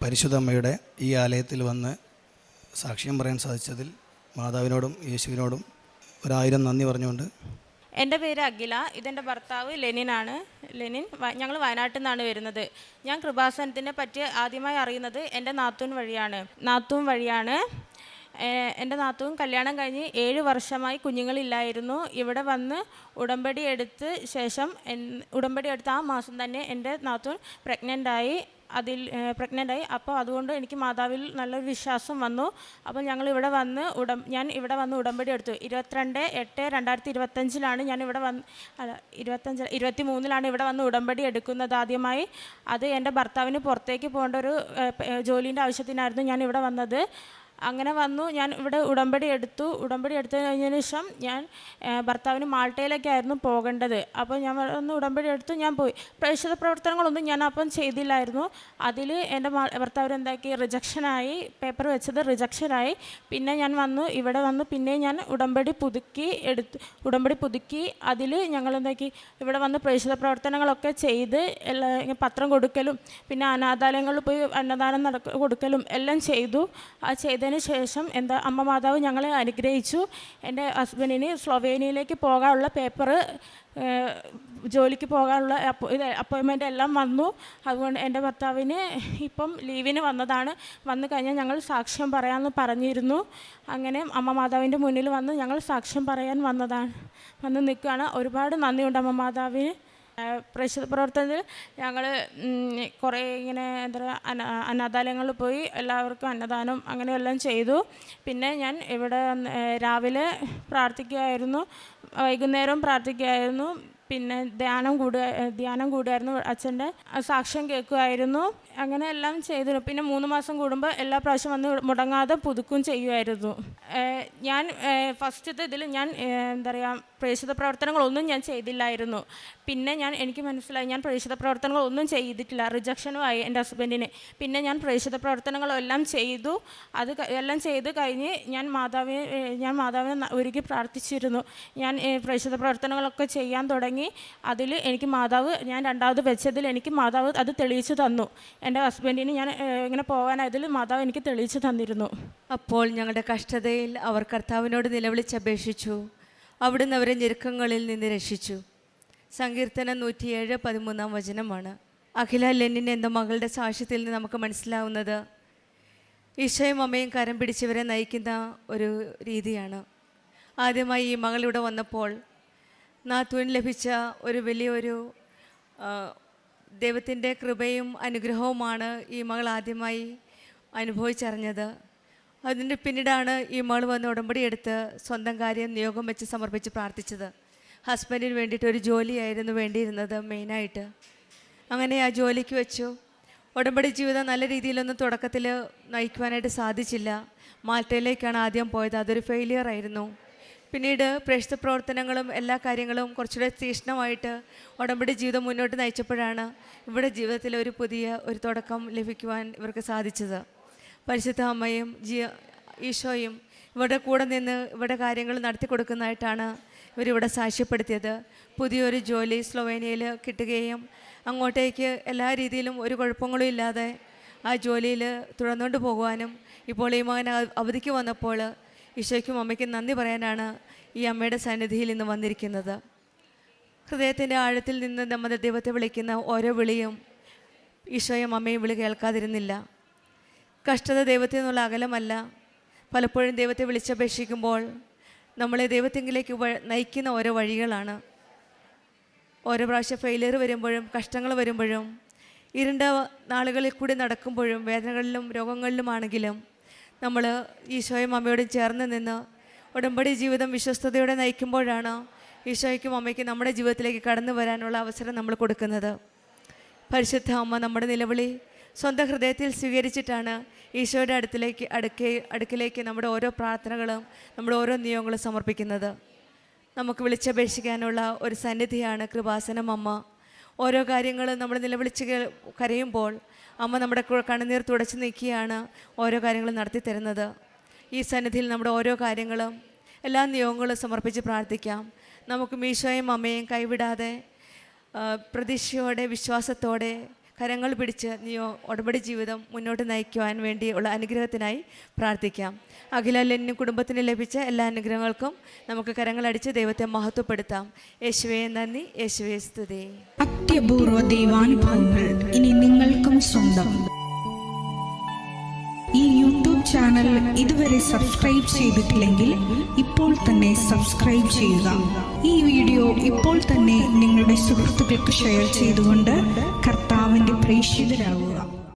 പരിശുദ്ധ അമ്മയുടെ ഈ ആലയത്തിൽ വന്ന് സാക്ഷ്യം പറയാൻ സാധിച്ചതിൽ മാതാവിനോടും യേശുവിനോടും 1000 നന്ദി പറഞ്ഞുകൊണ്ട്. എൻ്റെ പേര് അഖില, ഇതെൻ്റെ ഭർത്താവ് ലെനിനാണ്. ഞങ്ങൾ വയനാട്ടിൽ നിന്നാണ് വരുന്നത്. ഞാൻ കൃപാസനത്തിനെ പറ്റി ആദ്യമായി അറിയുന്നത് എൻ്റെ നാത്തൂൻ വഴിയാണ്. എൻ്റെ നാത്തൂൻ കല്യാണം കഴിഞ്ഞ് 7 വർഷമായി കുഞ്ഞുങ്ങളില്ലായിരുന്നു. ഇവിടെ വന്ന് ഉടമ്പടി എടുത്ത ആ മാസം തന്നെ എൻ്റെ നാത്തൂൻ പ്രഗ്നൻ്റായി. അപ്പോൾ അതുകൊണ്ട് എനിക്ക് മാതാവിൽ നല്ലൊരു വിശ്വാസം വന്നു. അപ്പോൾ ഞാൻ ഇവിടെ വന്ന് ഉടമ്പടി എടുത്തു. 22/8/2025 ഞാൻ ഇവിടെ വന്ന് 23 ഇവിടെ വന്ന് ഉടമ്പടി എടുക്കുന്നത് ആദ്യമായി. അത് എൻ്റെ ഭർത്താവിന് പുറത്തേക്ക് പോകേണ്ട ഒരു ജോലീൻ്റെ ആവശ്യത്തിനായിരുന്നു ഞാൻ ഇവിടെ വന്നത്. അങ്ങനെ വന്നു ഞാൻ ഇവിടെ ഉടമ്പടി എടുത്തു കഴിഞ്ഞതിന് ശേഷം ഞാൻ ഭർത്താവിന് മാൾട്ടയിലേക്കായിരുന്നു പോകേണ്ടത്. അപ്പോൾ ഞാൻ വന്ന് ഉടമ്പടി എടുത്തു, ഞാൻ പോയി. പ്രേക്ഷിത പ്രവർത്തനങ്ങളൊന്നും ഞാൻ അപ്പം ചെയ്തില്ലായിരുന്നു. അതിൽ എൻ്റെ ഭർത്താവിന് എന്താക്കി റിജക്ഷനായി, പേപ്പർ വെച്ചത് റിജക്ഷനായി. പിന്നെ ഞാൻ ഇവിടെ വന്ന് പിന്നെ ഞാൻ ഉടമ്പടി പുതുക്കി അതിൽ ഞങ്ങൾ എന്താക്കി ഇവിടെ വന്ന് പ്രേക്ഷിത പ്രവർത്തനങ്ങളൊക്കെ ചെയ്ത് പത്രം കൊടുക്കലും പിന്നെ അനാഥാലയങ്ങളിൽ പോയി അന്നദാനം കൊടുക്കലും എല്ലാം ചെയ്തു. ചെയ്തതിന് ശേഷം അമ്മ മാതാവ് ഞങ്ങളെ അനുഗ്രഹിച്ചു. എൻ്റെ ഹസ്ബൻഡിന് സ്ലൊവേനിയയിലേക്ക് പോകാനുള്ള പേപ്പർ, ജോലിക്ക് പോകാനുള്ള അപ്പോയിൻമെൻ്റ് എല്ലാം വന്നു. അതുകൊണ്ട് എൻ്റെ ഭർത്താവിന് ഇപ്പം ലീവിന് വന്നു കഴിഞ്ഞാൽ ഞങ്ങൾ സാക്ഷ്യം പറയാമെന്ന് പറഞ്ഞിരുന്നു. അങ്ങനെ അമ്മ മാതാവിൻ്റെ മുന്നിൽ വന്ന് ഞങ്ങൾ സാക്ഷ്യം പറയാൻ വന്ന് നിൽക്കുകയാണ്. ഒരുപാട് നന്ദിയുണ്ട് അമ്മ മാതാവിന്. പ്രേക്ഷിത പ്രവർത്തനത്തിൽ ഞങ്ങൾ കുറേ ഇങ്ങനെ അനാഥാലയങ്ങളിൽ പോയി എല്ലാവർക്കും അന്നദാനം അങ്ങനെയെല്ലാം ചെയ്തു. പിന്നെ ഞാൻ ഇവിടെ രാവിലെ പ്രാർത്ഥിക്കുമായിരുന്നു, വൈകുന്നേരം പ്രാർത്ഥിക്കുമായിരുന്നു. പിന്നെ ധ്യാനം കൂടുമായിരുന്നു, അച്ഛൻ്റെ സാക്ഷ്യം കേൾക്കുമായിരുന്നു. അങ്ങനെ എല്ലാം ചെയ്തിരുന്നു. പിന്നെ 3 മാസം കൂടുമ്പോൾ എല്ലാ പ്രാവശ്യം വന്ന് മുടങ്ങാതെ പുതുക്കും ചെയ്യുമായിരുന്നു. ഞാൻ ഫസ്റ്റത്തെ ഇതിൽ ഞാൻ പ്രേക്ഷിത പ്രവർത്തനങ്ങളൊന്നും ഞാൻ ചെയ്തില്ലായിരുന്നു. പിന്നെ എനിക്ക് മനസ്സിലായി ഞാൻ പ്രേക്ഷിത പ്രവർത്തനങ്ങളൊന്നും ചെയ്തിട്ടില്ല. റിജക്ഷനുമായി എൻ്റെ ഹസ്ബൻഡിന്. പിന്നെ ഞാൻ പ്രേക്ഷിത പ്രവർത്തനങ്ങളെല്ലാം ചെയ്തു. എല്ലാം ചെയ്ത് കഴിഞ്ഞ് ഞാൻ മാതാവിനെ ഒരുക്കി പ്രാർത്ഥിച്ചിരുന്നു. ഞാൻ പ്രേക്ഷിത പ്രവർത്തനങ്ങളൊക്കെ ചെയ്യാൻ തുടങ്ങി. അതിൽ എനിക്ക് ഞാൻ രണ്ടാമത് വെച്ചതിൽ എനിക്ക് മാതാവ് അത് തെളിയിച്ചു തന്നു. എൻ്റെ ഹസ്ബൻഡിന് ഞാൻ ഇങ്ങനെ പോകാനായതിൽ മാതാവ് എനിക്ക് തെളിയിച്ചു തന്നിരുന്നു. അപ്പോൾ ഞങ്ങളുടെ കഷ്ടതയിൽ അവർ കർത്താവിനോട് നിലവിളിച്ചപേക്ഷിച്ചു. അവിടുന്ന് അവരെ ഞെരുക്കങ്ങളിൽ നിന്ന് രക്ഷിച്ചു. സങ്കീർത്തനം 107:13 അഖില ലെനിൻ എന്ന മകളുടെ സാക്ഷ്യത്തിൽ നിന്ന് നമുക്ക് മനസ്സിലാവുന്നത് ഈശോയും അമ്മയും കരം പിടിച്ചവരെ നയിക്കുന്ന ഒരു രീതിയാണ്. ആദ്യമായി ഈ മകളിവിടെ വന്നപ്പോൾ നാത്തൂന് ലഭിച്ച ഒരു വലിയൊരു ദൈവത്തിൻ്റെ കൃപയും അനുഗ്രഹവുമാണ് ഈ മകൾ ആദ്യമായി അനുഭവിച്ചറിഞ്ഞത്. അതിൻ്റെ പിന്നീടാണ് ഈ മകൾ വന്ന് ഉടമ്പടി എടുത്ത് സ്വന്തം കാര്യം നിയോഗം വെച്ച് സമർപ്പിച്ച് പ്രാർത്ഥിച്ചത്. ഹസ്ബൻഡിന് വേണ്ടിയിട്ട് ഒരു ജോലിയായിരുന്നു വേണ്ടിയിരുന്നത് മെയിനായിട്ട്. അങ്ങനെ ആ ജോലിക്ക് വെച്ചു. ഉടമ്പടി ജീവിതം നല്ല രീതിയിലൊന്നും തുടക്കത്തിൽ നയിക്കുവാനായിട്ട് സാധിച്ചില്ല. മാൾട്ടയിലേക്കാണ് ആദ്യം പോയത്. അതൊരു ഫെയിലിയർ ആയിരുന്നു. പിന്നീട് പ്രേക്ഷിത പ്രവർത്തനങ്ങളും എല്ലാ കാര്യങ്ങളും കുറച്ചുകൂടെ തീക്ഷ്ണമായിട്ട് ഉടമ്പടി ജീവിതം മുന്നോട്ട് നയിച്ചപ്പോഴാണ് ഇവിടെ ജീവിതത്തിൽ ഒരു പുതിയ ഒരു തുടക്കം ലഭിക്കുവാൻ ഇവർക്ക് സാധിച്ചത്. പരിശുദ്ധ അമ്മയും ഈശോയും ഇവരുടെ കൂടെ നിന്ന് ഇവിടെ കാര്യങ്ങൾ നടത്തി കൊടുക്കുന്നതായിട്ടാണ് ഇവരിവിടെ സാക്ഷ്യപ്പെടുത്തിയത്. പുതിയൊരു ജോലി സ്ലൊവേനിയയിൽ കിട്ടുകയും അങ്ങോട്ടേക്ക് എല്ലാ രീതിയിലും ഒരു കുഴപ്പങ്ങളും ഇല്ലാതെ ആ ജോലിയിൽ തുടർന്നുകൊണ്ട് പോകുവാനും ഇപ്പോൾ ഈ മകൻ അവധിക്ക് വന്നപ്പോൾ ഈശോയ്ക്കും അമ്മയ്ക്കും നന്ദി പറയാനാണ് ഈ അമ്മയുടെ സന്നിധിയിൽ ഇന്ന് വന്നിരിക്കുന്നത്. ഹൃദയത്തിൻ്റെ ആഴത്തിൽ നിന്ന് നമ്മുടെ ദൈവത്തെ വിളിക്കുന്ന ഓരോ വിളിയും ഈശോയും അമ്മയും വിളി കേൾക്കാതിരുന്നില്ല. കഷ്ടത ദൈവത്തിൽ നിന്നുള്ള അകലമല്ല. പലപ്പോഴും ദൈവത്തെ വിളിച്ചപേക്ഷിക്കുമ്പോൾ നമ്മളെ ദൈവത്തെങ്കിലേക്ക് നയിക്കുന്ന ഓരോ വഴികളാണ്. ഓരോ പ്രാവശ്യം ഫെയിലിയർ വരുമ്പോഴും കഷ്ടങ്ങൾ വരുമ്പോഴും ഇരുണ്ട നാളുകളിൽ കൂടി നടക്കുമ്പോഴും വേദനകളിലും രോഗങ്ങളിലുമാണെങ്കിലും നമ്മൾ ഈശോയും അമ്മയോടും ചേർന്ന് നിന്ന് ഉടമ്പടി ജീവിതം വിശ്വസ്തയോടെ നയിക്കുമ്പോഴാണ് ഈശോയ്ക്കും അമ്മയ്ക്കും നമ്മുടെ ജീവിതത്തിലേക്ക് കടന്നു വരാനുള്ള അവസരം നമ്മൾ കൊടുക്കുന്നത്. പരിശുദ്ധ അമ്മ നമ്മുടെ നിലവിളി സ്വന്തം ഹൃദയത്തിൽ സ്വീകരിച്ചിട്ടാണ് ഈശോയുടെ അടുക്കിലേക്ക് നമ്മുടെ ഓരോ പ്രാർത്ഥനകളും നമ്മുടെ ഓരോ നിയോഗങ്ങളും സമർപ്പിക്കുന്നത്. നമുക്ക് വിളിച്ചപേക്ഷിക്കാനുള്ള ഒരു സന്നിധിയാണ് കൃപാസനം അമ്മ. ഓരോ കാര്യങ്ങളും നമ്മൾ നിലവിളിച്ച് കരയുമ്പോൾ അമ്മ നമ്മുടെ കണ്ണുനീർ തുടച്ച് നീക്കിയാണ് ഓരോ കാര്യങ്ങളും നടത്തി തരുന്നത്. ഈ സന്നിധിയിൽ നമ്മുടെ ഓരോ കാര്യങ്ങളും എല്ലാ നിയോഗങ്ങളും സമർപ്പിച്ച് പ്രാർത്ഥിക്കാം. നമുക്ക് ഈശോയും അമ്മയും കൈവിടാതെ പ്രതീക്ഷയോടെ വിശ്വാസത്തോടെ കരങ്ങൾ പിടിച്ച് നീയോ ഉടമ്പടി ജീവിതം മുന്നോട്ട് നയിക്കുവാൻ വേണ്ടിയുള്ള അനുഗ്രഹത്തിനായി പ്രാർത്ഥിക്കാം. അഖിലാലിനും കുടുംബത്തിന് ലഭിച്ച എല്ലാ അനുഗ്രഹങ്ങൾക്കും നമുക്ക് കരങ്ങളടിച്ച് ദൈവത്തെ മഹത്വപ്പെടുത്താം. യേശുവേ നന്ദി, യേശുവേ സ്തുതി. അത്യപൂർവ ദൈവാനുഭവങ്ങൾ ഇനി നിങ്ങൾക്കും സ്വന്തം. ഈ യൂട്യൂബ് ചാനൽ ഇതുവരെ സബ്സ്ക്രൈബ് ചെയ്തിട്ടില്ലെങ്കിൽ ഇപ്പോൾ തന്നെ സബ്സ്ക്രൈബ് ചെയ്യുക. ഈ വീഡിയോ ഇപ്പോൾ തന്നെ നിങ്ങളുടെ സുഹൃത്തുക്കൾക്ക് ഷെയർ ചെയ്തുകൊണ്ട് കർത്താവിൻ്റെ പ്രേക്ഷിതരാകുക.